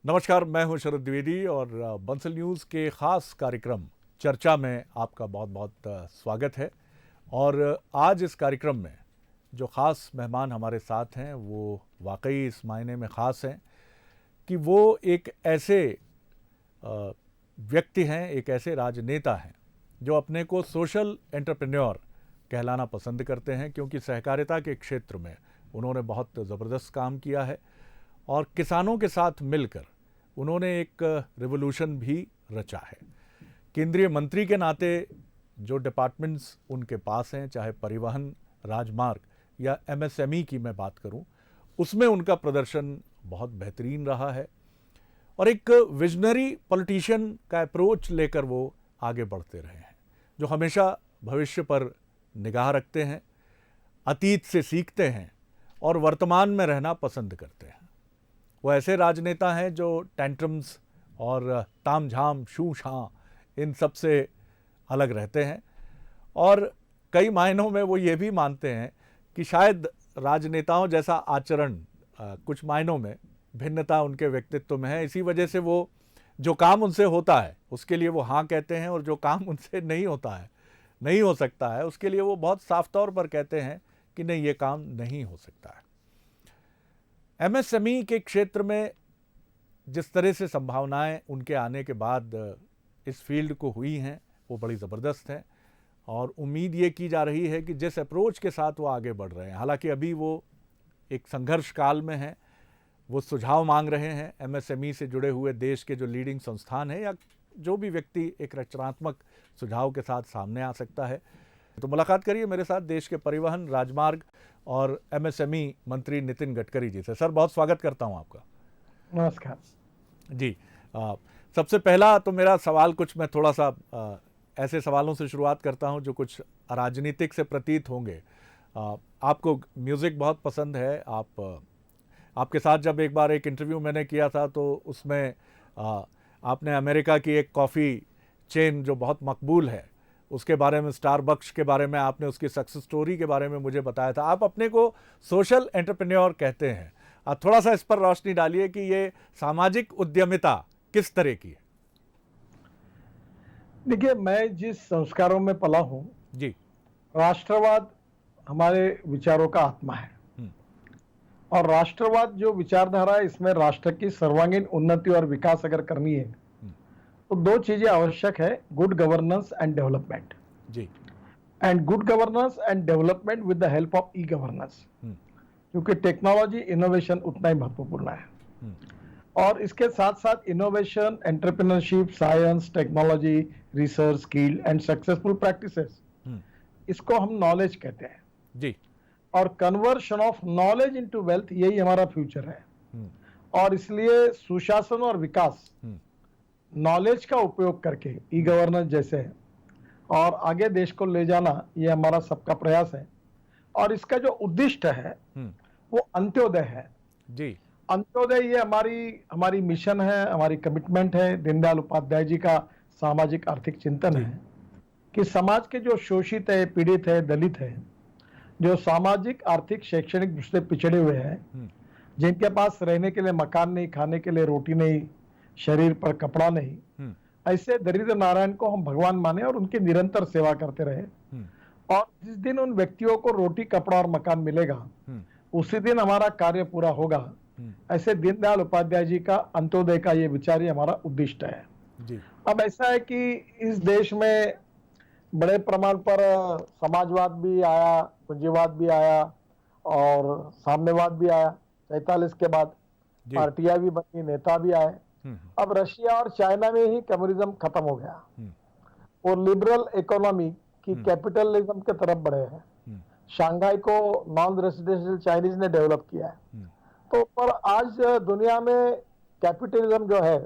नमस्कार, मैं हूं शरद द्विवेदी और बंसल न्यूज़ के ख़ास कार्यक्रम चर्चा में आपका बहुत बहुत स्वागत है। और आज इस कार्यक्रम में जो ख़ास मेहमान हमारे साथ हैं वो वाकई इस मायने में ख़ास हैं कि वो एक ऐसे व्यक्ति हैं, एक ऐसे राजनेता हैं जो अपने को सोशल एंटरप्रेन्योर कहलाना पसंद करते हैं, क्योंकि सहकारिता के क्षेत्र में उन्होंने बहुत ज़बरदस्त काम किया है और किसानों के साथ मिलकर उन्होंने एक रिवोल्यूशन भी रचा है। केंद्रीय मंत्री के नाते जो डिपार्टमेंट्स उनके पास हैं, चाहे परिवहन, राजमार्ग या एमएसएमई की मैं बात करूं, उसमें उनका प्रदर्शन बहुत बेहतरीन रहा है और एक विजनरी पॉलिटिशियन का अप्रोच लेकर वो आगे बढ़ते रहे हैं, जो हमेशा भविष्य पर निगाह रखते हैं, अतीत से सीखते हैं और वर्तमान में रहना पसंद करते हैं। वो ऐसे राजनेता हैं जो टेंट्रम्स और तामझाम शू शां इन सब से अलग रहते हैं और कई मायनों में वो ये भी मानते हैं कि शायद राजनेताओं जैसा आचरण कुछ मायनों में भिन्नता उनके व्यक्तित्व में है। इसी वजह से वो जो काम उनसे होता है उसके लिए वो हाँ कहते हैं और जो काम उनसे नहीं होता है, नहीं हो सकता है, उसके लिए वो बहुत साफ तौर पर कहते हैं कि नहीं, ये काम नहीं हो सकता है। एमएसएमई के क्षेत्र में जिस तरह से संभावनाएं उनके आने के बाद इस फील्ड को हुई हैं वो बड़ी ज़बरदस्त हैं और उम्मीद ये की जा रही है कि जिस अप्रोच के साथ वो आगे बढ़ रहे हैं, हालांकि अभी वो एक संघर्ष काल में हैं, वो सुझाव मांग रहे हैं एमएसएमई से जुड़े हुए देश के जो लीडिंग संस्थान हैं या जो भी व्यक्ति एक रचनात्मक सुझाव के साथ सामने आ सकता है। तो मुलाकात करिए मेरे साथ देश के परिवहन, राजमार्ग और एमएसएमई मंत्री नितिन गडकरी जी से। सर, बहुत स्वागत करता हूं आपका। नमस्कार जी। सबसे पहला तो मेरा सवाल कुछ मैं थोड़ा सा ऐसे सवालों से शुरुआत करता हूं जो कुछ राजनीतिक से प्रतीत होंगे। आपको म्यूज़िक बहुत पसंद है। आपके साथ जब एक बार एक इंटरव्यू मैंने किया था तो उसमें आपने अमेरिका की एक कॉफ़ी चेन जो बहुत मकबूल है उसके बारे में, स्टारबक्स के बारे में, आपने उसकी सक्सेस स्टोरी के बारे में मुझे बताया था। आप अपने को सोशल एंटरप्रेन्योर कहते हैं। आप थोड़ा सा इस पर रोशनी डालिए कि ये सामाजिक उद्यमिता किस तरह की है। देखिए, मैं जिस संस्कारों में पला हूं जी। राष्ट्रवाद हमारे विचारों का आत्मा है और राष्ट्रवाद जो विचारधारा है, इसमें राष्ट्र की सर्वांगीण उन्नति और विकास अगर करनी है तो दो चीजें आवश्यक है, गुड गवर्नेंस एंड डेवलपमेंट। जी। And good governance and development with the help of e governance, क्योंकि टेक्नोलॉजी इनोवेशन उतना ही महत्वपूर्ण है। और इसके साथ साथ innovation, entrepreneurship, science, technology, research, skill and successful practices, इसको हम नॉलेज कहते हैं। जी। और conversion of knowledge into wealth, यही हमारा फ्यूचर है। और इसलिए सुशासन और विकास नॉलेज का उपयोग करके ई गवर्नेंस जैसे है और आगे देश को ले जाना, ये हमारा सबका प्रयास है। और इसका जो उद्दिष्ट है वो अंत्योदय है। जी। अंत्योदय ये हमारी मिशन है, हमारी कमिटमेंट है। दीनदयाल उपाध्याय जी का सामाजिक आर्थिक चिंतन है कि समाज के जो शोषित है, पीड़ित है, दलित है, जो सामाजिक, आर्थिक, शैक्षणिक दृष्टि से पिछड़े हुए हैं, जिनके पास रहने के लिए मकान नहीं, खाने के लिए रोटी नहीं, शरीर पर कपड़ा नहीं, ऐसे दरिद्र नारायण को हम भगवान माने और उनकी निरंतर सेवा करते रहे। और जिस दिन उन व्यक्तियों को रोटी, कपड़ा और मकान मिलेगा उसी दिन हमारा कार्य पूरा होगा। ऐसे दीनदयाल उपाध्याय जी का अंत्योदय का ये विचार ही हमारा उद्दिष्ट है। जी। अब ऐसा है कि इस देश में बड़े प्रमाण पर समाजवाद भी आया, पूंजीवाद भी आया और साम्यवाद भी आया। 47 के बाद पार्टियां भी बनी, नेता भी आए। अब रशिया और चाइना में ही कम्युनिज्म खत्म हो गया और लिबरल इकोनॉमी की कैपिटलिज्म के तरफ बढ़े हैं। शंघाई को नॉन रेसिडेंशियल चाइनीज ने डेवलप किया है। तो पर आज दुनिया में कैपिटलिज्म जो है,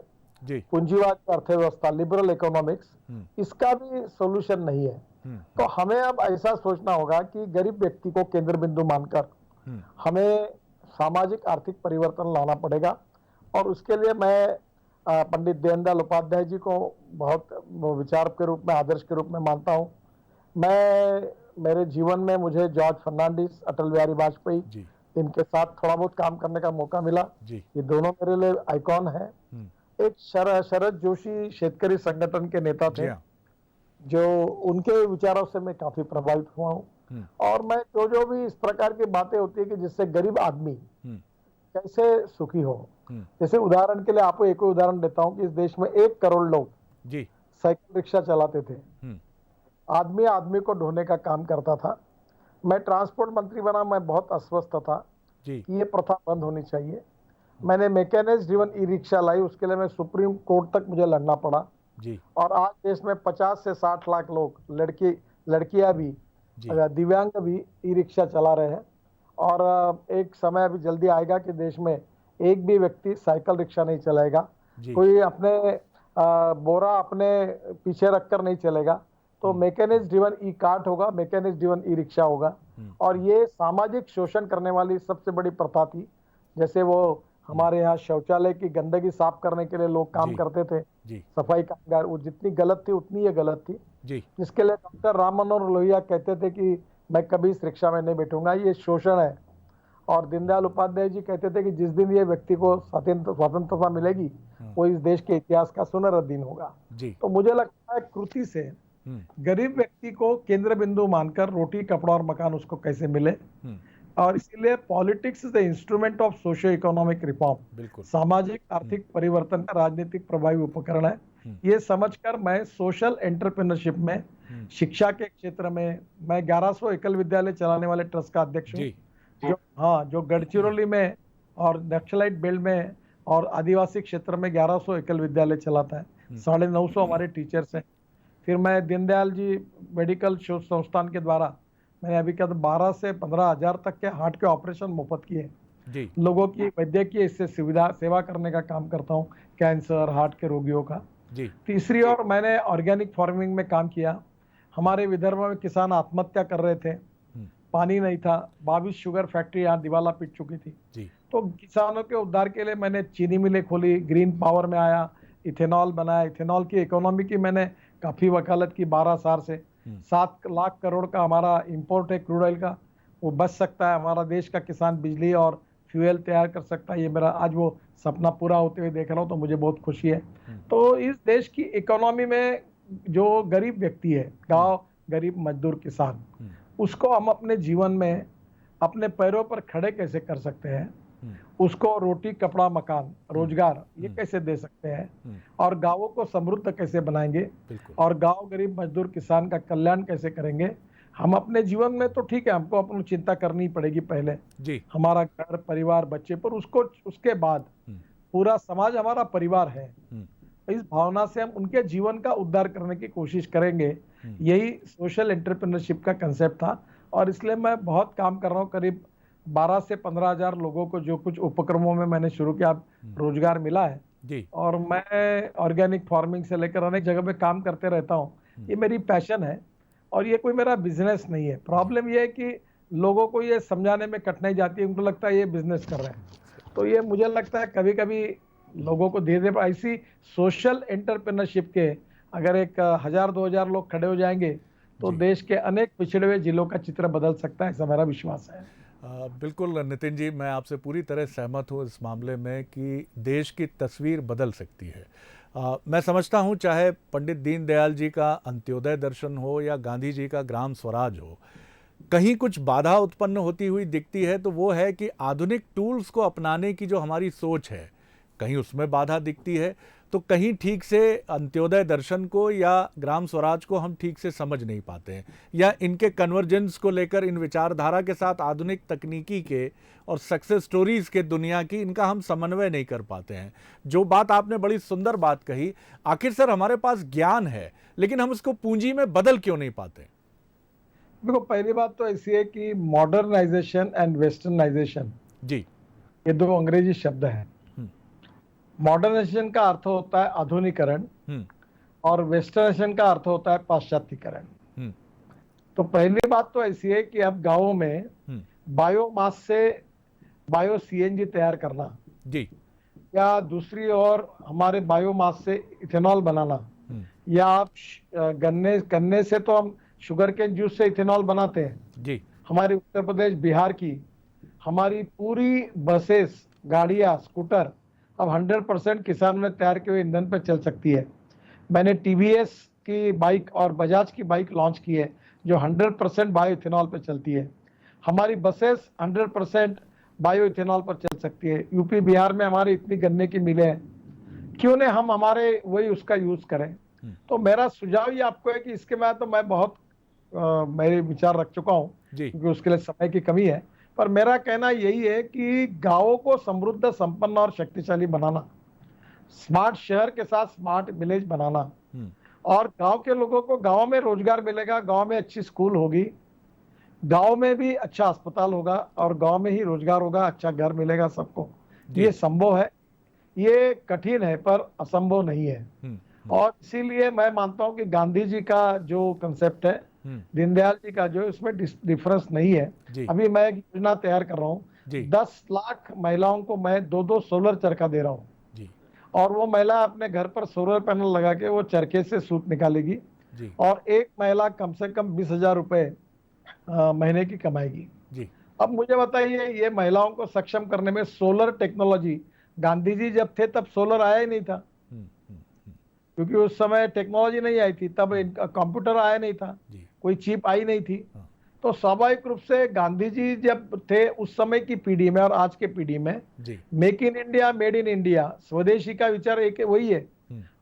पूंजीवाद की अर्थव्यवस्था, लिबरल इकोनॉमिक्स, इसका भी सोल्यूशन नहीं है। तो हमें अब ऐसा सोचना होगा कि गरीब व्यक्ति को केंद्र बिंदु मानकर हमें सामाजिक आर्थिक परिवर्तन लाना पड़ेगा। और उसके लिए मैं पंडित दीनदयाल उपाध्याय जी को बहुत विचार के रूप में, आदर्श के रूप में मानता हूँ। मैं मेरे जीवन में मुझे जॉर्ज फर्नांडिस, अटल बिहारी वाजपेयी, इनके साथ थोड़ा बहुत काम करने का मौका मिला। जी। ये दोनों मेरे लिए आइकॉन है। एक शरद जोशी शेतकरी संगठन के नेता जी थे, हाँ। जो उनके विचारों से मैं काफी प्रभावित हुआ हूँ। और मैं जो भी इस प्रकार की बातें होती है कि जिससे गरीब आदमी कैसे सुखी हो, जैसे उदाहरण के लिए आपको एक उदाहरण देता हूँ कि इस देश में 1 करोड़ लोग जी। साइकिल रिक्शा चलाते थे। आदमी आदमी को ढोने का काम करता था। मैं ट्रांसपोर्ट मंत्री बना, मैं बहुत अस्वस्थ था जी। कि ये प्रथा बंद होनी चाहिए। मैंने मैकेनिक्स ड्रिवन ई रिक्शा लाई, उसके लिए मैं सुप्रीम कोर्ट तक मुझे लड़ना पड़ा। जी। और आज देश में 50 से 60 लाख लोग, लड़कियां भी, जी। दिव्यांग भी ई रिक्शा चला रहे हैं। और एक समय अभी जल्दी आएगा कि देश में एक भी व्यक्ति साइकिल रिक्शा नहीं चलाएगा, कोई अपने बोरा अपने पीछे रखकर नहीं चलेगा। तो मैकेनिक्स ड्रिवन ई कार्ट होगा, मैकेनिक्स ड्रिवन ई रिक्शा होगा। और ये सामाजिक शोषण करने वाली सबसे बड़ी प्रथा थी। जैसे वो हमारे यहाँ शौचालय की गंदगी साफ करने के लिए लोग काम करते थे, सफाई कामगार, वो जितनी गलत थी उतनी ये गलत थी, जिसके लिए डॉक्टर राम मनोहर लोहिया कहते थे कि मैं कभी इस रिक्शा में नहीं बैठूंगा, ये शोषण है। और दीनदयाल उपाध्याय जी कहते थे कि जिस दिन ये व्यक्ति को स्वतंत्रता मिलेगी वो इस देश के इतिहास का सुनहरा दिन होगा। तो मुझे लगता है कृति से गरीब व्यक्ति को केंद्र बिंदु मानकर रोटी, कपड़ा और मकान उसको कैसे मिले। और इसीलिए politics is the instrument of socio economic reform, सामाजिक आर्थिक परिवर्तन का राजनीतिक प्रभावी उपकरण है। ये समझकर मैं सोशल एंटरप्रेन्योरशिप में, शिक्षा के क्षेत्र में, मैं 1100 एकल विद्यालय चलाने वाले ट्रस्ट का अध्यक्ष हूँ, जो गढ़चिरौली में और नक्सलाइट बेल्ट में और आदिवासी क्षेत्र में 1100 एकल विद्यालय चलाता है। 950 हमारे टीचर्स हैं। फिर मैं दीनदयाल जी मेडिकल शोध संस्थान के द्वारा मैंने अभी क्या 12 से 15 हजार तक के हार्ट के ऑपरेशन मुफ्त किए। लोगों की वैद्यकीय इससे सेवा करने का काम करता हूँ, कैंसर, हार्ट के रोगियों का। तीसरी ओर मैंने ऑर्गेनिक फार्मिंग में काम किया। हमारे विदर्भ में किसान आत्महत्या कर रहे थे, पानी नहीं था, 22 शुगर फैक्ट्री यहाँ दिवाला पीट चुकी थी। तो किसानों के उद्धार के लिए मैंने चीनी मिलें खोली, ग्रीन पावर में आया, इथेनॉल बनाया। इथेनॉल की इकोनॉमी की मैंने काफी वकालत की 12 साल से। 7 लाख करोड़ का हमारा इंपोर्ट है क्रूड ऑयल का, वो बच सकता है। हमारा देश का किसान बिजली और फ्यूल तैयार कर सकता है। ये मेरा आज वो सपना पूरा होते हुए देख रहा हूँ, तो मुझे बहुत खुशी है। तो इस देश की इकोनॉमी में जो गरीब व्यक्ति है, गांव गरीब मजदूर किसान, उसको हम अपने जीवन में अपने पैरों पर खड़े कैसे कर सकते हैं, उसको रोटी, कपड़ा, मकान, रोजगार ये कैसे दे सकते हैं, और गांवों को समृद्ध कैसे बनाएंगे, और गांव गरीब मजदूर किसान का कल्याण कैसे करेंगे। हम अपने जीवन में तो ठीक है, हमको अपनी चिंता करनी पड़ेगी पहले, हमारा घर, परिवार, बच्चे, पर उसके बाद पूरा समाज हमारा परिवार है। इस भावना से हम उनके जीवन का उद्धार करने की कोशिश करेंगे। यही सोशल एंटरप्रेन्योरशिप का कंसेप्ट था। और इसलिए मैं बहुत काम कर रहा हूँ। करीब 12 से 15 हजार लोगों को जो कुछ उपक्रमों में मैंने शुरू किया, रोजगार मिला है। और मैं ऑर्गेनिक फार्मिंग से लेकर अनेक जगह पे काम करते रहता हूँ। ये मेरी पैशन है और ये कोई मेरा बिजनेस नहीं है। प्रॉब्लम ये है कि लोगों को ये समझाने में कठिनाई जाती है, उनको लगता है ये बिजनेस कर रहे हैं। तो ये मुझे लगता है कभी कभी लोगों को धीरे धीरे ऐसी सोशल एंटरप्रेन्योरशिप के अगर 1000-2000 लोग खड़े हो जाएंगे तो देश के अनेक पिछड़े हुए जिलों का चित्र बदल सकता है, ऐसा मेरा विश्वास है। बिल्कुल नितिन जी, मैं आपसे पूरी तरह सहमत हूँ इस मामले में कि देश की तस्वीर बदल सकती है। मैं समझता हूँ चाहे पंडित दीनदयाल जी का अंत्योदय दर्शन हो या गांधी जी का ग्राम स्वराज हो, कहीं कुछ बाधा उत्पन्न होती हुई दिखती है तो वो है कि आधुनिक टूल्स को अपनाने की जो हमारी सोच है, कहीं उसमें बाधा दिखती है, तो कहीं ठीक से अंत्योदय दर्शन को या ग्राम स्वराज को हम ठीक से समझ नहीं पाते हैं, या इनके कन्वर्जेंस को लेकर इन विचारधारा के साथ आधुनिक तकनीकी के और सक्सेस स्टोरीज के दुनिया की इनका हम समन्वय नहीं कर पाते हैं। जो बात आपने बड़ी सुंदर बात कही, आखिर सर हमारे पास ज्ञान है लेकिन हम उसको पूंजी में बदल क्यों नहीं पाते? देखो, पहली बात तो ऐसी है कि मॉडर्नाइजेशन एंड वेस्टर्नाइजेशन ये दो अंग्रेजी शब्द हैं। मॉडर्नाइजेशन का अर्थ होता है आधुनिकरण और वेस्टर्नाइजेशन का अर्थ होता है पाश्चात्यकरण। तो पहली बात तो ऐसी है कि अब गांवों में बायोमास से बायो सीएनजी तैयार करना, या दूसरी ओर हमारे बायोमास से इथेनॉल बनाना, या आप गन्ने से तो हम शुगर केन जूस से इथेनॉल बनाते हैं। हमारे उत्तर प्रदेश, बिहार की हमारी पूरी बसेस, गाड़ियां, स्कूटर अब 100% किसानों ने तैयार किए हुए ईंधन पर चल सकती है। मैंने टीवीएस की बाइक और बजाज की बाइक लॉन्च की है जो 100% बायो इथेनॉल पर चलती है। हमारी बसेस 100% बायो इथेनॉल पर चल सकती है। यूपी बिहार में हमारी इतनी गन्ने की मिलें हैं, क्यों ने हम हमारे वही उसका यूज करें। तो मेरा सुझाव ये आपको है कि इसके बाद तो मैं बहुत मेरे विचार रख चुका हूँ क्योंकि उसके लिए समय की कमी है, पर मेरा कहना यही है कि गांवों को समृद्ध, संपन्न और शक्तिशाली बनाना, स्मार्ट शहर के साथ स्मार्ट विलेज बनाना, और गांव के लोगों को गांव में रोजगार मिलेगा, गांव में अच्छी स्कूल होगी, गांव में भी अच्छा अस्पताल होगा और गांव में ही रोजगार होगा, अच्छा घर मिलेगा सबको। ये संभव है, ये कठिन है पर असंभव नहीं है। और इसीलिए मैं मानता हूं कि गांधी जी का जो कंसेप्ट है, दीनदयाल जी का जो, उसमें डिफरेंस नहीं है। अभी मैं एक योजना तैयार कर रहा हूँ, 10 लाख महिलाओं को मैं 2-2 सोलर चरखा दे रहा हूँ, और वो महिला अपने घर पर सोलर पैनल लगा के वो चरखे से सूत निकालेगी, और एक महिला कम से कम 20,000 रुपए महीने की कमाएगी। अब मुझे बताइए, ये महिलाओं को सक्षम करने में सोलर टेक्नोलॉजी, गांधी जी जब थे तब सोलर आया ही नहीं था, क्योंकि उस समय टेक्नोलॉजी नहीं आई थी, तब कंप्यूटर आया नहीं था, कोई चिप आई नहीं थी। तो स्वाभाविक रूप से गांधी जी जब थे उस समय की पीढ़ी में और आज के पीढ़ी में make in India, made in India, स्वदेशी का विचार एक वही है।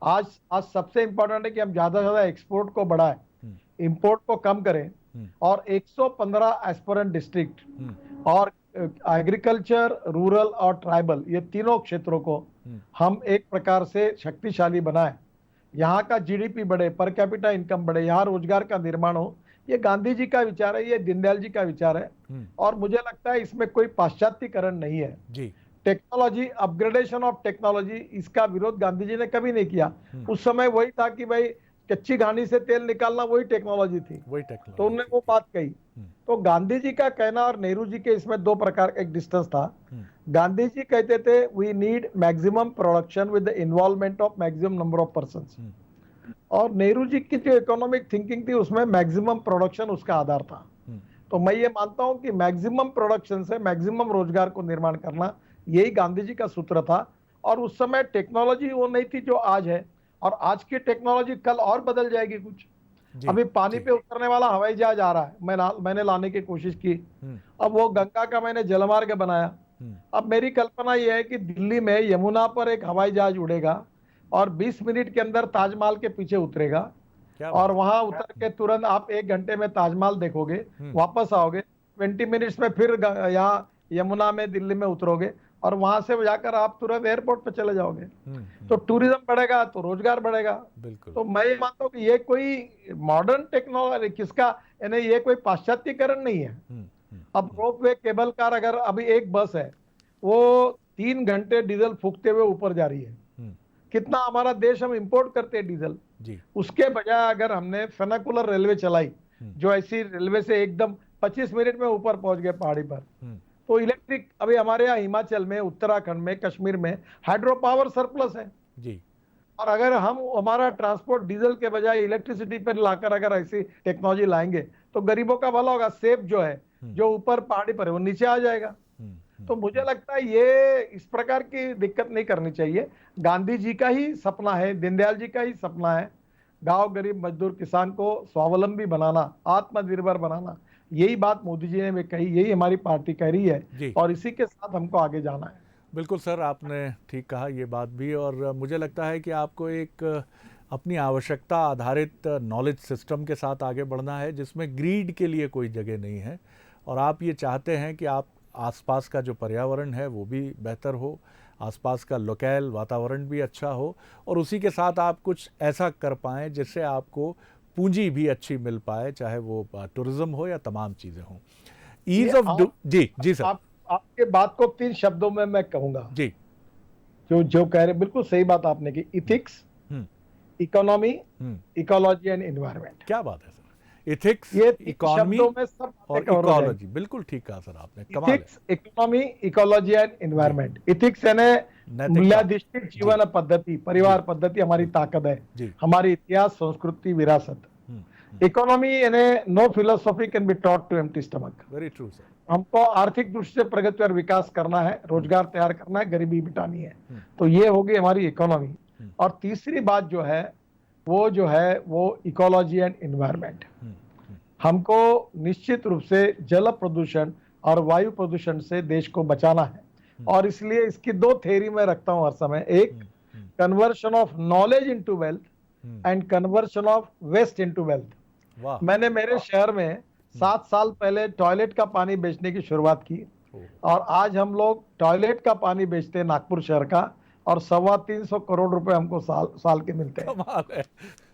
आज सबसे इंपॉर्टेंट है कि हम ज्यादा से ज्यादा एक्सपोर्ट को बढ़ाएं, इंपोर्ट को कम करें, और 115 एस्पिरेंट डिस्ट्रिक्ट और एग्रीकल्चर, रूरल और ट्राइबल, ये तीनों क्षेत्रों को हम एक प्रकार से शक्तिशाली बनाएं, यहाँ का जीडीपी बढ़े, पर कैपिटा इनकम बढ़े, यहाँ रोजगार का निर्माण हो। ये गांधी जी का विचार है, ये दीनदयाल जी का विचार है, और मुझे लगता है इसमें कोई पाश्चात्यकरण नहीं है। टेक्नोलॉजी, अपग्रेडेशन ऑफ टेक्नोलॉजी, इसका विरोध गांधी जी ने कभी नहीं किया। उस समय वही था कि भाई कच्ची घानी से तेल निकालना वही टेक्नोलॉजी थी, तो उन्होंने वो बात कही। तो गांधी जी का कहना और नेहरू जी के इसमें दो प्रकार का एक डिस्टेंस था। गांधी जी कहते थे we need maximum production with the involvement of maximum number of persons, और नेहरू जी की जो इकोनॉमिक थिंकिंग थी उसमें मैक्सिमम प्रोडक्शन उसका आधार था। तो मैं ये मानता हूं कि मैक्सिमम प्रोडक्शन से मैक्सिमम रोजगार को निर्माण करना, यही गांधी जी का सूत्र था। और उस समय टेक्नोलॉजी वो नहीं थी जो आज है, और आज की टेक्नोलॉजी कल और बदल जाएगी कुछ। अभी पानी पे उतरने वाला हवाई जहाज आ रहा है, मैंने लाने की कोशिश की। अब वो गंगा का मैंने जलमार्ग बनाया। अब मेरी कल्पना यह है कि दिल्ली में यमुना पर एक हवाई जहाज उड़ेगा और 20 मिनट के अंदर ताजमहल के पीछे उतरेगा, और वहां उतर के तुरंत आप 1 घंटे में ताजमहल देखोगे, वापस आओगे, 20 मिनट्स में फिर यहाँ यमुना में दिल्ली में उतरोगे, और वहां से जाकर आप तुरंत एयरपोर्ट पे चले जाओगे। तो टूरिज्म बढ़ेगा तो रोजगार बढ़ेगा। बिल्कुल। तो मैं ये मानता हूँ कि ये कोई मॉडर्न टेक्नोलॉजी किसका, यानी ये कोई पाश्चात्यकरण नहीं है। अब रोप वे, केबल कार, अगर अभी एक बस है वो 3 घंटे डीजल फूकते हुए ऊपर जा रही है, कितना हमारा देश हम इंपोर्ट करते हैं डीजल। उसके बजाय अगर हमने फेनाकुलर रेलवे चलाई, जो ऐसी रेलवे से एकदम 25 मिनट में ऊपर पहुंच गए पहाड़ी पर, तो इलेक्ट्रिक, अभी हमारे यहाँ हिमाचल में, उत्तराखंड में, कश्मीर में हाइड्रो पावर सरप्लस है जी। और अगर हम हमारा ट्रांसपोर्ट डीजल के बजाय इलेक्ट्रिसिटी पर लाकर अगर ऐसी टेक्नोलॉजी लाएंगे तो गरीबों का भला होगा। सेब जो है, जो ऊपर पहाड़ी पर है, वो नीचे आ जाएगा। तो मुझे लगता है ये इस प्रकार की दिक्कत नहीं करनी चाहिए। गांधी जी का ही सपना है, दीनदयाल जी का ही सपना है, गांव, गरीब, मजदूर, किसान को स्वावलंबी बनाना, आत्मनिर्भर बनाना। यही बात मोदी जी ने भी कही, यही हमारी पार्टी कह रही है, और इसी के साथ हमको आगे जाना है। बिल्कुल सर, आपने ठीक कहा ये बात भी, और मुझे लगता है कि आपको एक अपनी आवश्यकता आधारित नॉलेज सिस्टम के साथ आगे बढ़ना है, जिसमें ग्रीड के लिए कोई जगह नहीं है। और आप ये चाहते हैं कि आप आसपास का जो पर्यावरण है वो भी बेहतर हो, आसपास का लोकल वातावरण भी अच्छा हो, और उसी के साथ आप कुछ ऐसा कर पाएँ जिससे आपको पूंजी भी अच्छी मिल पाए, चाहे वो टूरिज्म हो या तमाम चीज़ें हों। ईज ऑफ जी सर, आपके बात को 3 शब्दों में मैं कहूंगा जी, जो कह रहे, बिल्कुल सही बात आपने की। Ethics, economy, ecology and environment. क्या बात है सर, इथिक्स, इकोनॉमी और इकोलॉजी, बिल्कुल ठीक कहा सर आपने, कमाल है। Ethics, economy, ecology and environment. Ethics यानी मूल्याधिष्ठित जीवन पद्धति, परिवार पद्धति हमारी ताकत है, हमारी इतिहास, संस्कृति, विरासत। इकोनॉमी यानी no philosophy can be taught to empty stomach. Very true sir. हमको आर्थिक दृष्टि से प्रगति और विकास करना है, रोजगार तैयार करना है, गरीबी मिटानी है। तो ये होगी हमारी इकोनॉमी। और तीसरी बात जो है वो इकोलॉजी एंड एनवायरनमेंट। हमको निश्चित रूप से जल प्रदूषण और वायु प्रदूषण से देश को बचाना है। और इसलिए इसकी दो थ्योरी मैं रखता हूं हर समय। एक, conversion of knowledge into wealth and conversion of waste into wealth. मैंने मेरे शहर में 7 साल पहले टॉयलेट का पानी बेचने की शुरुआत की और आज हम लोग टॉयलेट का पानी बेचते हैं नागपुर शहर का, और 325 करोड़ रुपए हमको साल के मिलते हैं। कमाल है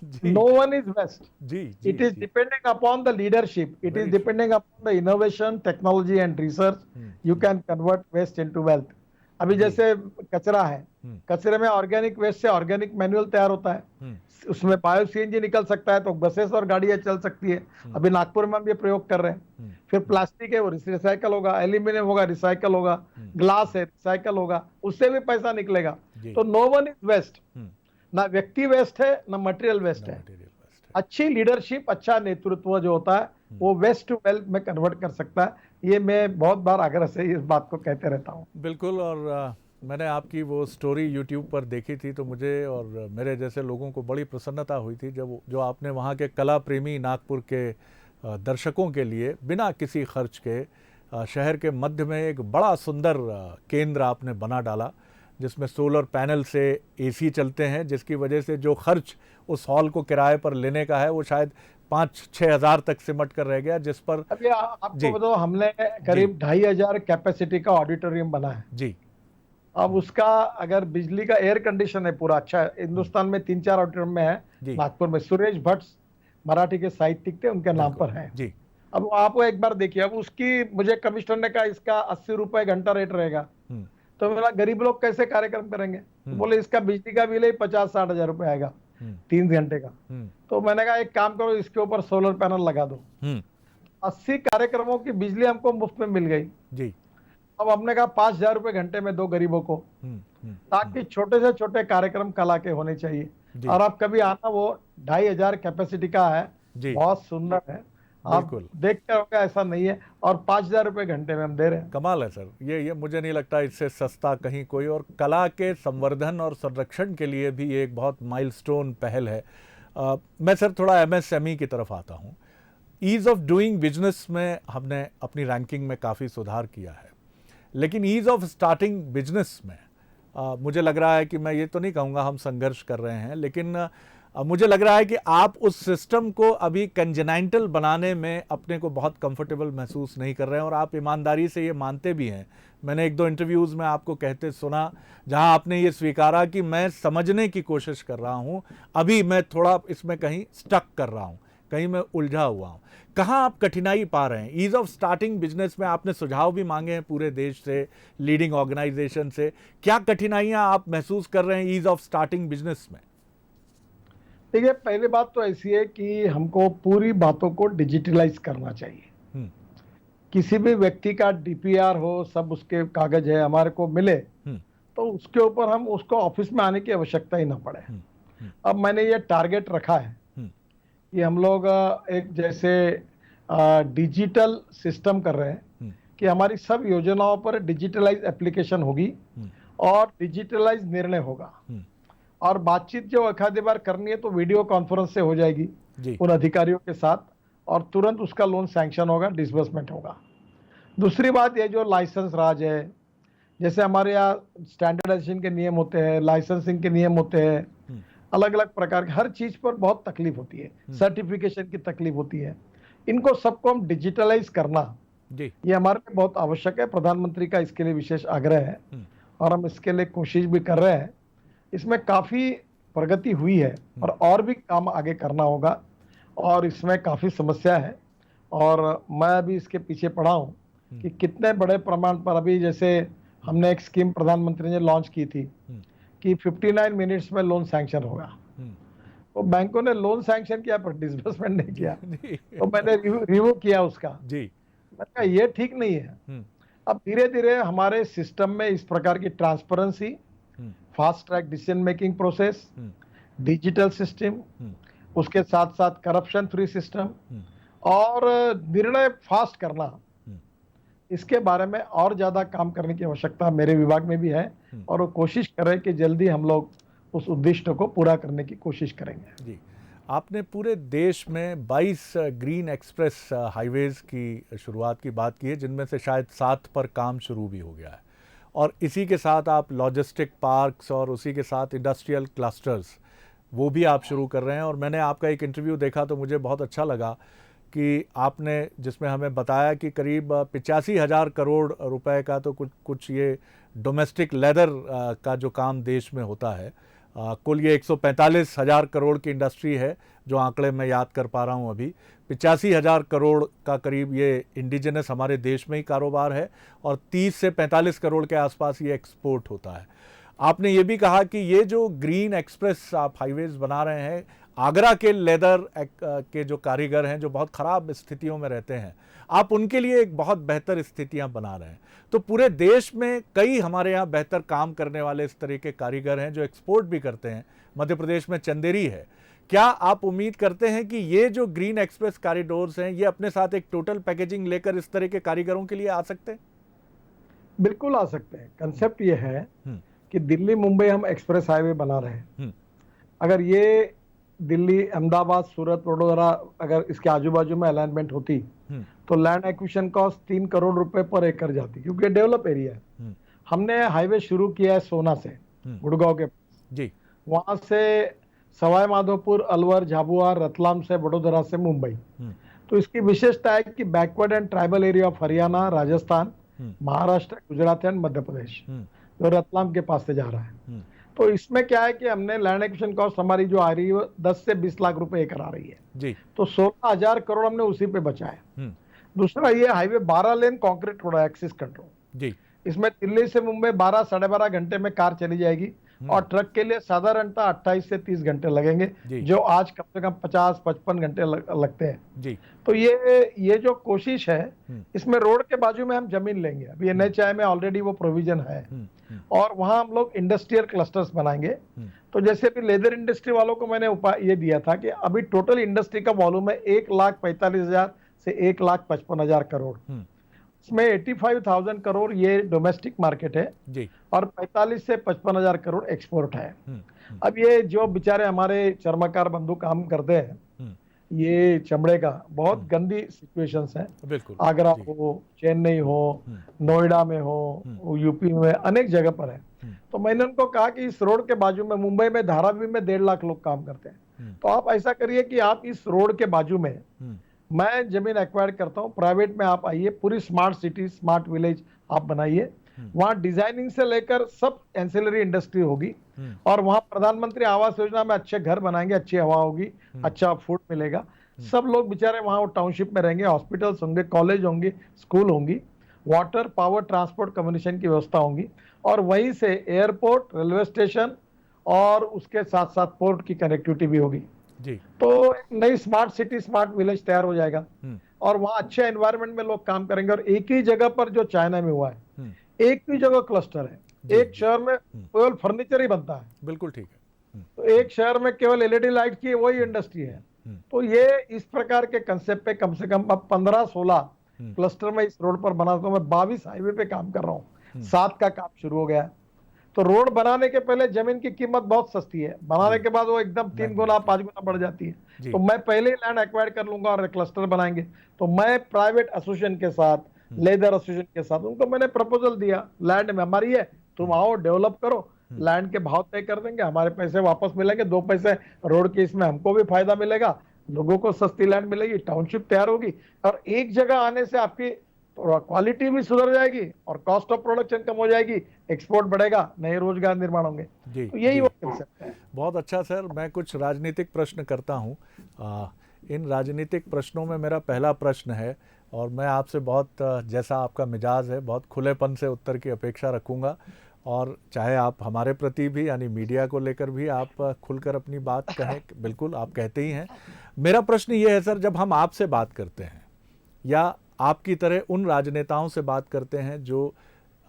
जी। No one is waste. जी, it is depending upon the leadership, it is depending upon the innovation, technology and research. You can convert waste into wealth. अभी जैसे कचरा है, कचरे में ऑर्गेनिक वेस्ट से ऑर्गेनिक मैन्युअल तैयार होता है, उसमें बायो सीएनजी निकल सकता है, तो बसेस और गाड़ियां चल सकती है। अभी नागपुर में हम ये प्रयोग कर रहे हैं। फिर प्लास्टिक है वो रिसाइकल होगा, एल्यूमिनियम होगा रिसाइकल होगा, ग्लास है रिसाइकल होगा, उससे भी पैसा निकलेगा। तो नो वन इज वेस्ट। ना व्यक्ति वेस्ट है ना मटेरियल वेस्ट है। अच्छी लीडरशिप, अच्छा नेतृत्व जो होता है वो वेस्ट टू वेल्थ में कन्वर्ट कर सकता है। ये मैं बहुत बार आग्रह से इस बात को कहते रहता हूँ। बिल्कुल। और मैंने आपकी वो स्टोरी यूट्यूब पर देखी थी, तो मुझे और मेरे जैसे लोगों को बड़ी प्रसन्नता हुई थी जब जो आपने वहाँ के कला प्रेमी नागपुर के दर्शकों के लिए बिना किसी खर्च के शहर के मध्य में एक बड़ा सुंदर केंद्र आपने बना डाला, जिसमें सोलर पैनल से एसी चलते हैं, जिसकी वजह से जो खर्च उस हॉल को किराए पर लेने का है वो शायद 5-6 हज़ार तक सिमट कर रह गया, जिस पर अभी आपको बताओ हमने करीब 2500 कैपेसिटी का ऑडिटोरियम बना है जी। अब उसका अगर बिजली का एयर कंडीशन है पूरा अच्छा है। हिंदुस्तान में 3-4 ऑडिटोरियम में है, नागपुर में सुरेश भट्ट मराठी के साहित्यिक थे, उनके नाम पर है जी। अब आप एक बार देखिए, अब उसकी मुझे कमिश्नर ने कहा इसका 80 रुपए घंटा रेट रहेगा। तो मेरा गरीब लोग कैसे कार्यक्रम करेंगे? तो बोले इसका बिजली का बिल ही 50-60 हजार रुपए आएगा 3 घंटे का। तो मैंने कहा एक काम करो, इसके ऊपर सोलर पैनल लगा दो। 80 कार्यक्रमों की बिजली हमको मुफ्त में मिल गई जी। अब हमने कहा 5,000 रुपए घंटे में दो गरीबों को, ताकि छोटे से छोटे कार्यक्रम कला के होने चाहिए। और आप कभी आना, वो 2500 कैपेसिटी का है, बहुत सुंदर है, आप देख के होगा ऐसा नहीं है। और 5,000 रुपए घंटे में हम दे रहे हैं। कमाल है सर। ये मुझे नहीं लगता इससे सस्ता कहीं कोई, और कला के संवर्धन और संरक्षण के लिए भी एक बहुत माइलस्टोन पहल है। मैं सर थोड़ा एमएसएमई की तरफ आता हूँ। ईज़ ऑफ डूइंग बिजनेस में हमने अपनी रैंकिंग में काफ़ी सुधार किया है, लेकिन ईज़ ऑफ स्टार्टिंग बिजनेस में मुझे लग रहा है कि मैं ये तो नहीं कहूँगा हम संघर्ष कर रहे हैं, लेकिन मुझे लग रहा है कि आप उस सिस्टम को अभी कंजेनाइटल बनाने में अपने को बहुत कंफर्टेबल महसूस नहीं कर रहे हैं, और आप ईमानदारी से ये मानते भी हैं। मैंने 1-2 इंटरव्यूज़ में आपको कहते सुना जहां आपने ये स्वीकारा कि मैं समझने की कोशिश कर रहा हूं, अभी मैं थोड़ा इसमें कहीं स्टक कर रहा हूं, कहीं मैं उलझा हुआ हूं। कहाँ आप कठिनाई पा रहे हैं ईज़ ऑफ स्टार्टिंग बिजनेस में? आपने सुझाव भी मांगे हैं पूरे देश से, लीडिंग ऑर्गेनाइजेशन से। क्या कठिनाइयाँ आप महसूस कर रहे हैं ईज़ ऑफ स्टार्टिंग बिजनेस में? देखिए, पहली बात तो ऐसी है कि हमको पूरी बातों को डिजिटलाइज करना चाहिए। किसी भी व्यक्ति का डीपीआर हो, सब उसके कागज है, हमारे को मिले तो उसके ऊपर हम उसको ऑफिस में आने की आवश्यकता ही ना पड़े। अब मैंने ये टारगेट रखा है कि हम लोग एक जैसे डिजिटल सिस्टम कर रहे हैं कि हमारी सब योजनाओं पर डिजिटलाइज एप्लीकेशन होगी और डिजिटलाइज निर्णय होगा। और बातचीत जो एक आधी बार करनी है तो वीडियो कॉन्फ्रेंस से हो जाएगी उन अधिकारियों के साथ, और तुरंत उसका लोन सैंक्शन होगा, डिसबर्समेंट होगा। दूसरी बात, ये जो लाइसेंस राज है, जैसे हमारे यहाँ स्टैंडर्डाइजेशन के नियम होते हैं, लाइसेंसिंग के नियम होते हैं, अलग अलग प्रकार के, हर चीज पर बहुत तकलीफ होती है, सर्टिफिकेशन की तकलीफ होती है। इनको सबको हम डिजिटलाइज करना ये हमारे लिए बहुत आवश्यक है। प्रधानमंत्री का इसके लिए विशेष आग्रह है और हम इसके लिए कोशिश भी कर रहे हैं। इसमें काफी प्रगति हुई है और भी काम आगे करना होगा, और इसमें काफी समस्या है। और मैं अभी इसके पीछे पड़ा हूँ कि कितने बड़े प्रमाण पर, अभी जैसे हमने एक स्कीम प्रधानमंत्री ने लॉन्च की थी कि 59 मिनट्स में लोन सैंक्शन होगा। तो बैंकों ने लोन सैंक्शन किया पर डिसबर्समेंट नहीं किया। तो मैंने रिव्यू किया उसका जी। मैंने कहा ये ठीक नहीं है। अब धीरे धीरे हमारे सिस्टम में इस प्रकार की transparency, fast track decision making process, digital system, उसके साथ साथ करप्शन फ्री सिस्टम और निर्णय फास्ट करना, इसके बारे में और ज़्यादा काम करने की आवश्यकता मेरे विभाग में भी है और वो कोशिश कर रहे हैं कि जल्दी हम लोग उस उद्देश्य को पूरा करने की कोशिश करेंगे। जी, आपने पूरे देश में 22 ग्रीन एक्सप्रेस हाईवेज़ की शुरुआत की बात की है, जिनमें से शायद 7 पर काम शुरू भी हो गया है और इसी के साथ आप लॉजिस्टिक पार्क्स और उसी के साथ इंडस्ट्रियल क्लस्टर्स वो भी आप शुरू कर रहे हैं। और मैंने आपका एक इंटरव्यू देखा तो मुझे बहुत अच्छा लगा कि आपने जिसमें हमें बताया कि करीब 85,000 करोड़ रुपए का तो कुछ ये डोमेस्टिक लेदर का जो काम देश में होता है, कुल ये 145,000 करोड़ की इंडस्ट्री है जो आंकड़े मैं याद कर पा रहा हूँ अभी। 85,000 करोड़ का करीब ये इंडिजिनस हमारे देश में ही कारोबार है और 30 से 45 करोड़ के आसपास ये एक्सपोर्ट होता है। आपने ये भी कहा कि ये जो ग्रीन एक्सप्रेस आप हाईवेज बना रहे हैं, आगरा के लेदर के जो कारीगर हैं जो बहुत ख़राब स्थितियों में रहते हैं, आप उनके लिए एक बहुत बेहतर स्थितियां बना रहे हैं। तो पूरे देश में कई हमारे यहाँ बेहतर काम करने वाले इस तरह के कारीगर हैं जो एक्सपोर्ट भी करते हैं। मध्य प्रदेश में चंदेरी है। क्या आप उम्मीद करते हैं कि ये जो ग्रीन एक्सप्रेस कॉरिडोर्स हैं ये अपने साथ एक टोटल पैकेजिंग लेकर इस तरह के कारीगरों के लिए आ सकते हैं? बिल्कुल आ सकते हैं। कंसेप्ट ये है कि दिल्ली मुंबई हम एक्सप्रेस हाईवे बना रहे हैं। अगर ये दिल्ली, अहमदाबाद, सूरत, वडोदरा अगर इसके आजू बाजू में अलाइनमेंट होती तो लैंड एक्विजिशन कॉस्ट 3 करोड़ रुपए पर एकड़ जाती, क्योंकि डेवलप एरिया है। हमने हाईवे शुरू किया है सोना से गुड़गांव के जी, वहां से सवाई माधोपुर, अलवर, झाबुआ, रतलाम से वडोदरा से मुंबई। तो इसकी विशेषता है कि backward and tribal area of Haryana, Rajasthan, Maharashtra, Gujarat and Madhya Pradesh जो रतलाम के पास से जा रहा है। तो इसमें क्या है कि हमने लैंड एक्विजिशन कॉस्ट हमारी जो आ रही है 10 से 20 लाख रुपए एकड़ आ रही है जी। तो 16,000 करोड़ हमने उसी पे बचाया। दूसरा ये हाईवे 12 लेन कंक्रीट रोड है, एक्सिस कंट्रोल जी। इसमें दिल्ली से मुंबई 12 साढ़े 12 घंटे में कार चली जाएगी और ट्रक के लिए साधारणतः 28 से 30 घंटे लगेंगे, जो आज कम से कम 50-55 घंटे लगते हैं जी। तो ये जो कोशिश है इसमें रोड के बाजू में हम जमीन लेंगे। अभी NHAI में ऑलरेडी वो प्रोविजन है और वहां हम लोग इंडस्ट्रियल क्लस्टर्स बनाएंगे। तो जैसे अभी लेदर इंडस्ट्री वालों को मैंने ये दिया था कि अभी टोटल इंडस्ट्री का वॉल्यूम है 1,45,000 से 1,55,000 करोड़। इसमें 85,000 करोड़ ये डोमेस्टिक मार्केट है जी और 45 से 55,000 करोड़ एक्सपोर्ट है। अब ये जो बेचारे हमारे चर्मकार बंधु काम करते हैं, ये चमड़े का बहुत गंदी सिचुएशंस है। आगरा हो, चेन्नई हो, नोएडा में हो, यूपी में अनेक जगह पर है। तो मैंने उनको कहा कि इस रोड के बाजू में मुंबई में धारावी में 1.5 लाख लोग काम करते हैं, तो आप ऐसा करिए कि आप इस रोड के बाजू में मैं जमीन एक्वायर करता हूँ, प्राइवेट में आप आइए, पूरी स्मार्ट सिटी, स्मार्ट विलेज आप बनाइए। वहां डिजाइनिंग से लेकर सब एंसिलरी इंडस्ट्री होगी और वहां प्रधानमंत्री आवास योजना में अच्छे घर बनाएंगे, अच्छी हवा होगी, अच्छा फूड मिलेगा। सब लोग बेचारे वहां वो टाउनशिप में रहेंगे, हॉस्पिटल्स होंगे, कॉलेज होंगे, स्कूल होंगी, वाटर, पावर, ट्रांसपोर्ट, कम्युनिकेशन की व्यवस्था होंगी और वहीं से एयरपोर्ट, रेलवे स्टेशन और उसके साथ साथ पोर्ट की कनेक्टिविटी भी होगी जी। तो नई स्मार्ट सिटी, स्मार्ट विलेज तैयार हो जाएगा और वहां अच्छे एनवायरनमेंट में लोग काम करेंगे। और एक ही जगह पर जो चाइना में हुआ है, एक ही जगह क्लस्टर है, एक शहर में केवल फर्नीचर ही बनता है। बिल्कुल ठीक है। तो एक शहर में केवल LED लाइट की वही इंडस्ट्री है। तो ये इस प्रकार के कंसेप्ट पे कम से कम अब 15-16 क्लस्टर में इस रोड पर बना। तो मैं 22 हाईवे पे काम कर रहा हूँ, 7 का काम शुरू हो गया। तो रोड बनाने के पहले जमीन की कीमत बहुत सस्ती है, बनाने के बाद वो एकदम 3 गुना 5 गुना बढ़ जाती है। तो मैं पहले ही लैंड एक्वायर कर लूंगा और क्लस्टर बनाएंगे। तो मैं प्राइवेट एसोसिएशन के साथ, लेदर एसोसिएशन के साथ उनको मैंने प्रपोजल दिया, लैंड में हमारी है, तुम आओ डेवलप करो, लैंड के भाव तय कर देंगे, हमारे पैसे वापस मिलेंगे, 2 पैसे रोड के इसमें हमको भी फायदा मिलेगा, लोगों को सस्ती लैंड मिलेगी, टाउनशिप तैयार होगी और एक जगह आने से आपकी क्वालिटी भी सुधर जाएगी और कॉस्ट ऑफ प्रोडक्शन कम हो जाएगी, एक्सपोर्ट बढ़ेगा, नए रोजगार निर्माण होंगे। तो यही वो कंसेप्ट है। बहुत अच्छा सर, मैं कुछ राजनीतिक प्रश्न करता हूँ। इन राजनीतिक प्रश्नों में मेरा पहला प्रश्न है और मैं आपसे बहुत, जैसा आपका मिजाज है, बहुत खुलेपन से उत्तर की अपेक्षा रखूँगा और चाहे आप हमारे प्रति भी यानी मीडिया को लेकर भी आप खुलकर अपनी बात कहें, बिल्कुल आप कहते ही हैं। मेरा प्रश्न ये है सर, जब हम आपसे बात करते हैं या आपकी तरह उन राजनेताओं से बात करते हैं जो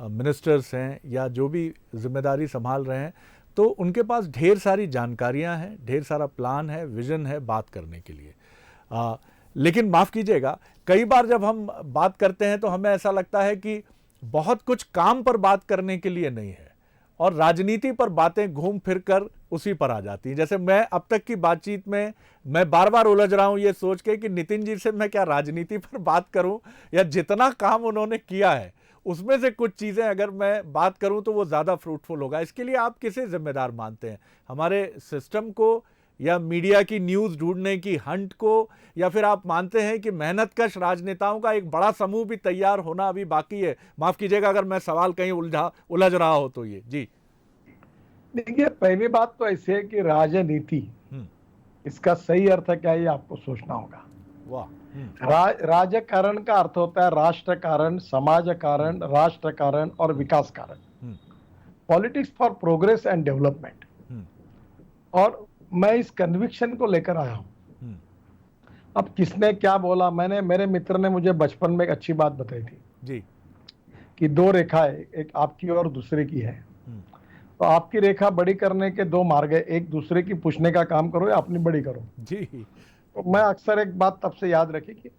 मिनिस्टर्स हैं या जो भी जिम्मेदारी संभाल रहे हैं, तो उनके पास ढेर सारी जानकारियां हैं, ढेर सारा प्लान है, विजन है बात करने के लिए। लेकिन माफ़ कीजिएगा, कई बार जब हम बात करते हैं तो हमें ऐसा लगता है कि बहुत कुछ काम पर बात करने के लिए नहीं है और राजनीति पर बातें घूम फिर कर उसी पर आ जाती हैं। जैसे मैं अब तक की बातचीत में मैं बार बार उलझ रहा हूं ये सोच के कि नितिन जी से मैं क्या राजनीति पर बात करूं या जितना काम उन्होंने किया है उसमें से कुछ चीज़ें अगर मैं बात करूं तो वो ज़्यादा फ्रूटफुल होगा। इसके लिए आप किसे जिम्मेदार मानते हैं, हमारे सिस्टम को या मीडिया की न्यूज़ ढूंढने की हंट को, या फिर आप मानते हैं कि मेहनतकश राजनेताओं का एक बड़ा समूह भी तैयार होना अभी बाकी है? माफ़ कीजिएगा अगर मैं सवाल कहीं उलझ रहा हो तो ये जी। देखिए, पहली बात तो ऐसी है कि राजनीति, इसका सही अर्थ क्या है ये आपको सोचना होगा। वाह। राजकारण का अर्थ होता है राष्ट्र कारण, समाज कारण, राष्ट्र कारण और विकास कारण, politics for progress and development. और मैं इस कन्विक्शन को लेकर आया हूं। अब किसने क्या बोला, मेरे मित्र ने मुझे बचपन में एक अच्छी बात बताई थी जी कि दो रेखाएं, एक आपकी और दूसरे की है। तो आपकी रेखा बड़ी करने के दो मार्ग है, एक दूसरे की पूछने का काम करो या अपनी बड़ी करो जी। तो मैं अक्सर एक बात तब से याद रखी कि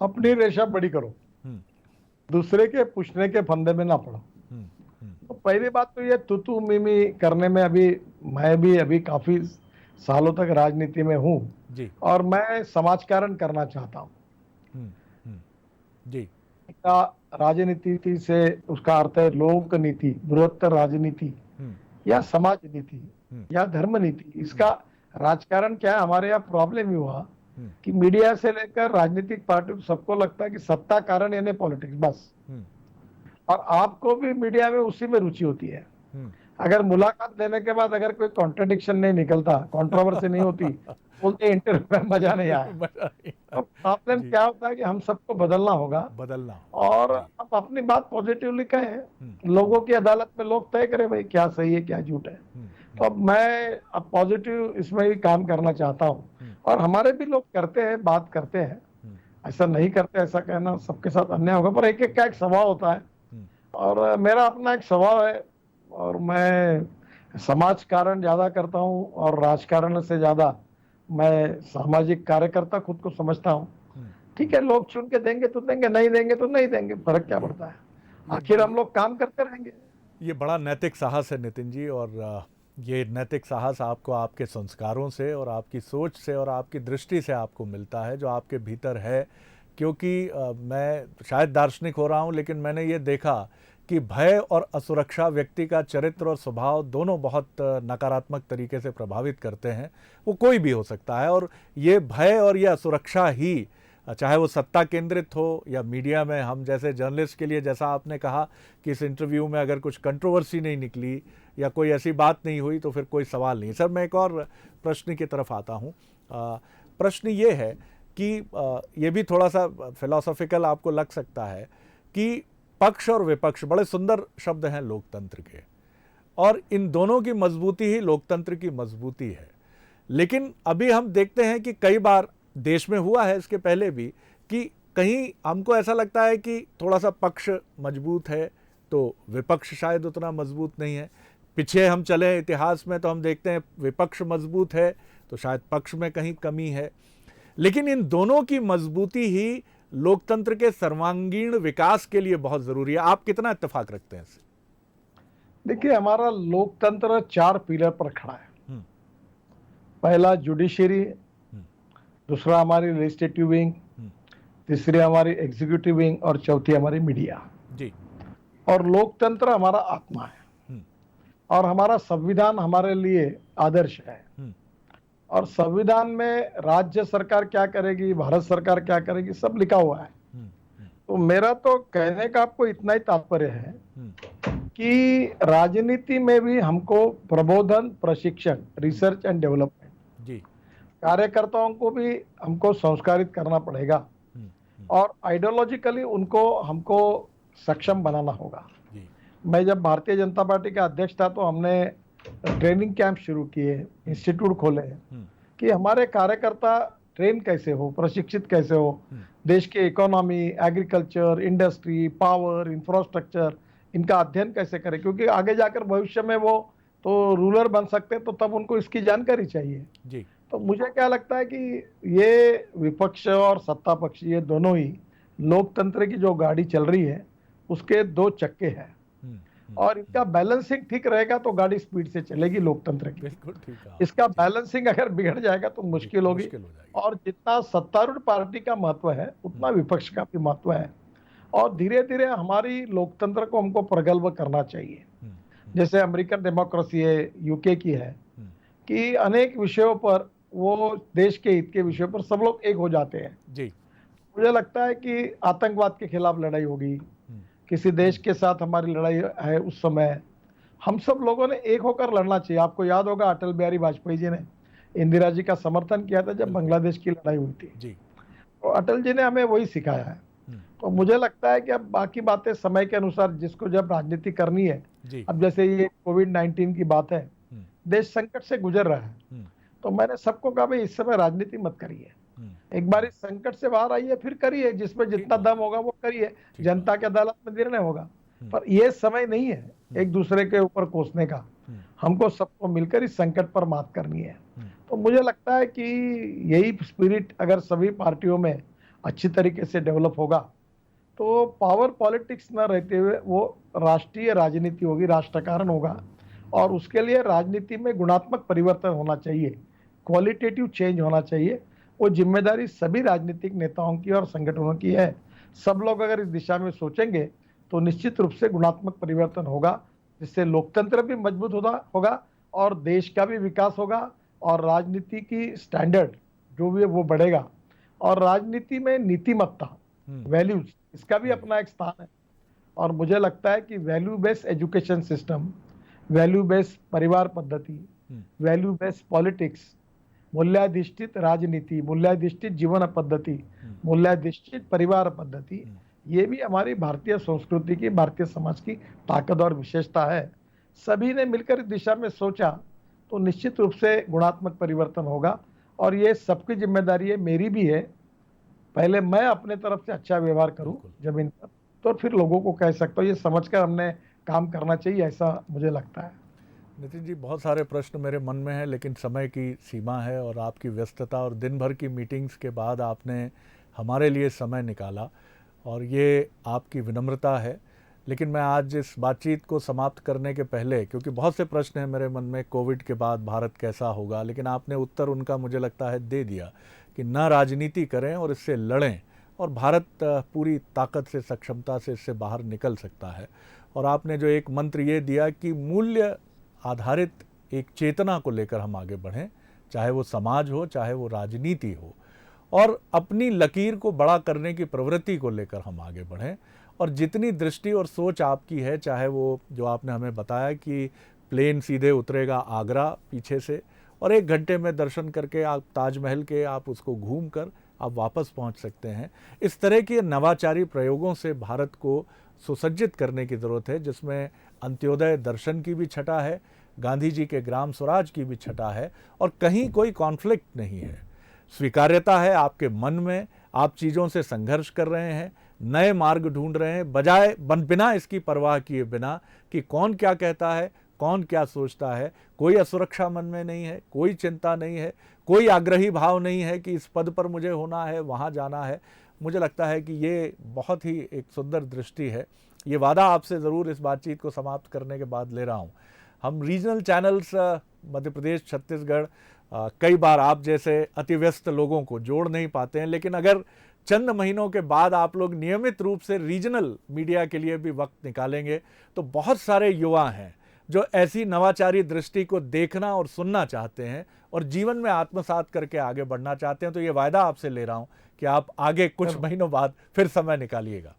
अपनी रेखा बड़ी करो, दूसरे के पूछने के फंदे में ना पड़ो। तो पहली बात तो ये तुतु मिमी करने में मैं भी अभी काफी सालों तक राजनीति में हूँ और मैं समाजकारण करना चाहता हूँ। जी। राजनीति से उसका अर्थ है लोक नीति, बृहत्तर राजनीति या समाज नीति या धर्म नीति। इसका राजकारण क्या है, हमारे यहाँ प्रॉब्लम ही हुआ कि मीडिया से लेकर राजनीतिक पार्टी सबको लगता है कि सत्ता कारण यानी पॉलिटिक्स बस, और आपको भी मीडिया में उसी में रुचि होती है। अगर मुलाकात देने के बाद अगर कोई कॉन्ट्रडिक्शन नहीं निकलता, कंट्रोवर्सी नहीं होती, बोलते इंटरव्यू में मजा नहीं आया। तो प्रॉब्लम क्या होता है कि हम सबको बदलना होगा और अब अपनी बात पॉजिटिवली कहें, लोगों की अदालत में लोग तय करें भाई क्या सही है क्या झूठ है। तो अब मैं पॉजिटिव इसमें भी काम करना चाहता हूँ और हमारे भी लोग करते हैं, बात करते हैं, ऐसा नहीं करते, ऐसा कहना सबके साथ अन्याय होगा, पर एक एक का एक स्वभाव होता है और मेरा अपना एक स्वभाव है और मैं समाज कारण ज्यादा करता हूँ और राजकारण से ज्यादा मैं सामाजिक कार्यकर्ता खुद को समझता हूँ। ठीक है, लोग चुन के देंगे तो देंगे, नहीं देंगे तो नहीं देंगे, फर्क क्या पड़ता है, आखिर हम लोग काम करते रहेंगे। ये बड़ा नैतिक साहस है नितिन जी, और ये नैतिक साहस आपको आपके संस्कारों से और आपकी सोच से और आपकी दृष्टि से आपको मिलता है जो आपके भीतर है। क्योंकि मैं शायद दार्शनिक हो रहा हूँ लेकिन मैंने ये देखा कि भय और असुरक्षा व्यक्ति का चरित्र और स्वभाव दोनों बहुत नकारात्मक तरीके से प्रभावित करते हैं। वो कोई भी हो सकता है और ये भय और ये असुरक्षा ही, चाहे वो सत्ता केंद्रित हो या मीडिया में, हम जैसे जर्नलिस्ट के लिए, जैसा आपने कहा कि इस इंटरव्यू में अगर कुछ कंट्रोवर्सी नहीं निकली या कोई ऐसी बात नहीं हुई तो फिर कोई सवाल नहीं। सर, मैं एक और प्रश्न की तरफ आता हूँ। प्रश्न ये है कि ये भी थोड़ा सा फिलोसॉफिकल आपको लग सकता है कि पक्ष और विपक्ष बड़े सुंदर शब्द हैं लोकतंत्र के, और इन दोनों की मजबूती ही लोकतंत्र की मजबूती है। लेकिन अभी हम देखते हैं कि कई बार देश में हुआ है, इसके पहले भी, कि कहीं हमको ऐसा लगता है कि थोड़ा सा पक्ष मजबूत है तो विपक्ष शायद उतना मजबूत नहीं है। पीछे हम चले इतिहास में तो हम देखते हैं विपक्ष मजबूत है तो शायद पक्ष में कहीं कमी है। लेकिन इन दोनों की मजबूती ही लोकतंत्र के सर्वांगीण विकास के लिए बहुत जरूरी है। आप कितना इत्तेफाक रखते हैं इससे? देखिए, हमारा लोकतंत्र 4 पिलर पर खड़ा है। पहला जुडिशरी, दूसरा हमारी लेजिस्लेटिव विंग, तीसरी हमारी एग्जीक्यूटिव विंग और चौथी हमारी मीडिया जी। और लोकतंत्र हमारा आत्मा है और हमारा संविधान हमारे लिए आदर्श है। और संविधान में राज्य सरकार क्या करेगी, भारत सरकार क्या करेगी, सब लिखा हुआ है। तो मेरा तो कहने का आपको इतना ही तात्पर्य है कि राजनीति में भी हमको प्रबोधन, प्रशिक्षण, रिसर्च एंड डेवलपमेंट जी, कार्यकर्ताओं को भी हमको संस्कारित करना पड़ेगा और आइडियोलॉजिकली उनको हमको सक्षम बनाना होगा। मैं जब भारतीय जनता पार्टी का अध्यक्ष था तो हमने ट्रेनिंग कैंप शुरू किए, इंस्टीट्यूट खोले कि हमारे कार्यकर्ता ट्रेन कैसे हो, प्रशिक्षित कैसे हो, देश के economy, agriculture, industry, power, infrastructure, इनका अध्ययन कैसे करें, क्योंकि आगे जाकर भविष्य में वो तो रूलर बन सकते हैं, तो तब उनको इसकी जानकारी चाहिए जी। तो मुझे क्या लगता है कि ये विपक्ष और सत्ता पक्ष ये दोनों ही लोकतंत्र की जो गाड़ी चल रही है उसके दो चक्के हैं, और इनका बैलेंसिंग ठीक रहेगा तो गाड़ी स्पीड से चलेगी लोकतंत्र की। बिल्कुल ठीक है। इसका बैलेंसिंग अगर बिगड़ जाएगा तो मुश्किल होगी। मुश्किल हो जाएगी। और जितना सत्तारूढ़ पार्टी का महत्व है उतना विपक्ष का भी महत्व है, और धीरे धीरे हमारी लोकतंत्र को हमको प्रगल्भ करना चाहिए। जैसे अमेरिकन डेमोक्रेसी है, यूके की है, कि अनेक विषयों पर वो देश के हित के विषयों पर सब लोग एक हो जाते हैं जी। मुझे लगता है कि आतंकवाद के खिलाफ लड़ाई होगी, किसी देश के साथ हमारी लड़ाई है, उस समय हम सब लोगों ने एक होकर लड़ना चाहिए। आपको याद होगा अटल बिहारी वाजपेयी जी ने इंदिरा जी का समर्थन किया था जब बांग्लादेश की लड़ाई हुई थी जी। तो अटल जी ने हमें वही सिखाया है। तो मुझे लगता है कि अब बाकी बातें समय के अनुसार जिसको जब राजनीति करनी है, अब जैसे ये कोविड-19 की बात है, देश संकट से गुजर रहा है, तो मैंने सबको कहा भाई इस समय राजनीति मत करिए, एक बार इस संकट से बाहर आइए फिर करिए, जिसमें जितना दम होगा वो करिए, जनता की अदालत में निर्णय होगा। पर ये समय नहीं है एक दूसरे के ऊपर कोसने का, हमको सबको मिलकर इस संकट पर मात करनी है। तो मुझे लगता है कि यही स्पिरिट अगर सभी पार्टियों में अच्छी तरीके से डेवलप होगा तो पावर पॉलिटिक्स न रहते हुए वो राष्ट्रीय राजनीति होगी, राष्ट्रकारण होगा, और उसके लिए राजनीति में गुणात्मक परिवर्तन होना चाहिए, क्वालिटेटिव चेंज होना चाहिए। वो जिम्मेदारी सभी राजनीतिक नेताओं की और संगठनों की है। सब लोग अगर इस दिशा में सोचेंगे तो निश्चित रूप से गुणात्मक परिवर्तन होगा, जिससे लोकतंत्र भी मजबूत होगा और देश का भी विकास होगा, और राजनीति की स्टैंडर्ड जो भी है वो बढ़ेगा, और राजनीति में नीतिमत्ता, वैल्यूज, इसका भी अपना एक स्थान है। और मुझे लगता है कि value based education system, value based परिवार पद्धति, वैल्यू बेस्ड पॉलिटिक्स, मूल्याधिष्ठित राजनीति, मूल्याधिष्ठित जीवन पद्धति, मूल्याधिष्ठित परिवार पद्धति, ये भी हमारी भारतीय संस्कृति की, भारतीय समाज की ताकत और विशेषता है। सभी ने मिलकर इस दिशा में सोचा तो निश्चित रूप से गुणात्मक परिवर्तन होगा, और ये सबकी जिम्मेदारी है, मेरी भी है। पहले मैं अपने तरफ से अच्छा व्यवहार करूं जमीन पर, तो फिर लोगों को कह सकता हूं। ये समझकर हमने काम करना चाहिए, ऐसा मुझे लगता है। नितिन जी, बहुत सारे प्रश्न मेरे मन में हैं, लेकिन समय की सीमा है और आपकी व्यस्तता और दिन भर की मीटिंग्स के बाद आपने हमारे लिए समय निकाला, और ये आपकी विनम्रता है। लेकिन मैं आज इस बातचीत को समाप्त करने के पहले, क्योंकि बहुत से प्रश्न हैं मेरे मन में, कोविड के बाद भारत कैसा होगा, लेकिन आपने उत्तर उनका मुझे लगता है दे दिया कि न राजनीति करें और इससे लड़ें, और भारत पूरी ताकत से, सक्षमता से इससे बाहर निकल सकता है। और आपने जो एक मंत्र ये दिया कि मूल्य आधारित एक चेतना को लेकर हम आगे बढ़ें, चाहे वो समाज हो, चाहे वो राजनीति हो, और अपनी लकीर को बड़ा करने की प्रवृत्ति को लेकर हम आगे बढ़ें। और जितनी दृष्टि और सोच आपकी है, चाहे वो जो आपने हमें बताया कि प्लेन सीधे उतरेगा आगरा पीछे से, और 1 घंटे में दर्शन करके आप ताजमहल के आप उसको घूम कर आप वापस पहुंच सकते हैं, इस तरह के नवाचारी प्रयोगों से भारत को सुसज्जित करने की ज़रूरत है, जिसमें अंत्योदय दर्शन की भी छटा है, गांधी जी के ग्राम स्वराज की भी छटा है, और कहीं कोई कॉन्फ्लिक्ट नहीं है, स्वीकार्यता है आपके मन में, आप चीज़ों से संघर्ष कर रहे हैं, नए मार्ग ढूंढ रहे हैं, बजाय बिना इसकी परवाह किए बिना कि कौन क्या कहता है, कौन क्या सोचता है। कोई असुरक्षा मन में नहीं है, कोई चिंता नहीं है, कोई आग्रही भाव नहीं है कि इस पद पर मुझे होना है, वहाँ जाना है। मुझे लगता है कि ये बहुत ही एक सुंदर दृष्टि है। ये वादा आपसे ज़रूर इस बातचीत को समाप्त करने के बाद ले रहा हूँ। हम रीजनल चैनल्स मध्य प्रदेश, छत्तीसगढ़, कई बार आप जैसे अति व्यस्त लोगों को जोड़ नहीं पाते हैं, लेकिन अगर चंद महीनों के बाद आप लोग नियमित रूप से रीजनल मीडिया के लिए भी वक्त निकालेंगे तो बहुत सारे युवा हैं जो ऐसी नवाचारी दृष्टि को देखना और सुनना चाहते हैं और जीवन में आत्मसात करके आगे बढ़ना चाहते हैं। तो ये वायदा आपसे ले रहा हूं कि आप आगे कुछ महीनों बाद फिर समय निकालिएगा।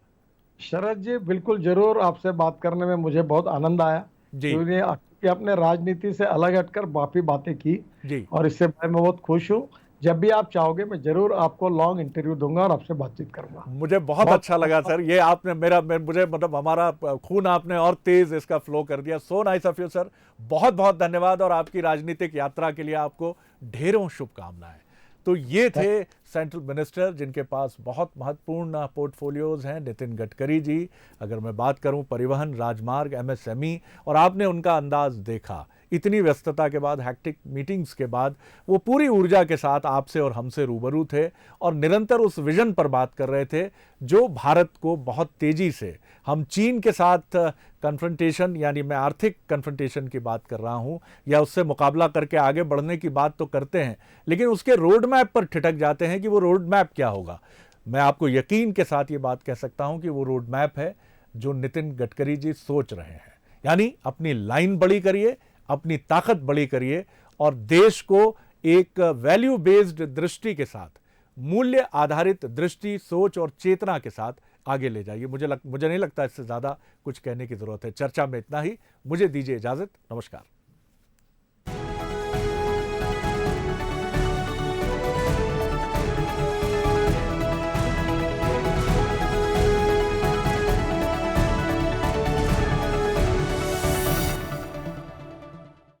शरद जी, बिल्कुल जरूर, आपसे बात करने में मुझे बहुत आनंद आया जी, क्योंकि आपने राजनीति से अलग हटकर काफी बातें की जी, और इससे मैं बहुत खुश हूँ। जब भी आप चाहोगे मैं जरूर आपको लॉन्ग इंटरव्यू दूंगा और आपसे बातचीत करूंगा। मुझे बहुत अच्छा लगा सर, ये आपने मुझे मतलब हमारा खून आपने और तेज इसका फ्लो कर दिया। So nice of you sir, बहुत बहुत धन्यवाद, और आपकी राजनीतिक यात्रा के लिए आपको ढेरों शुभकामनाएं। तो ये थे सेंट्रल मिनिस्टर जिनके पास बहुत महत्वपूर्ण पोर्टफोलियोज हैं, नितिन गडकरी जी। अगर मैं बात करूं परिवहन, राजमार्ग, MSME, और आपने उनका अंदाज देखा, इतनी व्यस्तता के बाद, हैक्टिक मीटिंग्स के बाद वो पूरी ऊर्जा के साथ आपसे और हमसे रूबरू थे और निरंतर उस विजन पर बात कर रहे थे जो भारत को बहुत तेजी से, हम चीन के साथ कन्फ्रंटेशन, यानी मैं आर्थिक कन्फ्रंटेशन की बात कर रहा हूं, या उससे मुकाबला करके आगे बढ़ने की बात तो करते हैं, लेकिन उसके रोड मैप पर ठिठक जाते हैं कि वो रोड मैप क्या होगा। मैं आपको यकीन के साथ ये बात कह सकता हूं कि वो रोड मैप है जो नितिन गडकरी जी सोच रहे हैं। यानी अपनी लाइन बड़ी करिए, अपनी ताकत बड़ी करिए और देश को एक वैल्यू बेस्ड दृष्टि के साथ, मूल्य आधारित दृष्टि, सोच और चेतना के साथ आगे ले जाइए। मुझे नहीं लगता इससे ज़्यादा कुछ कहने की ज़रूरत है। चर्चा में इतना ही। मुझे दीजिए इजाज़त। नमस्कार।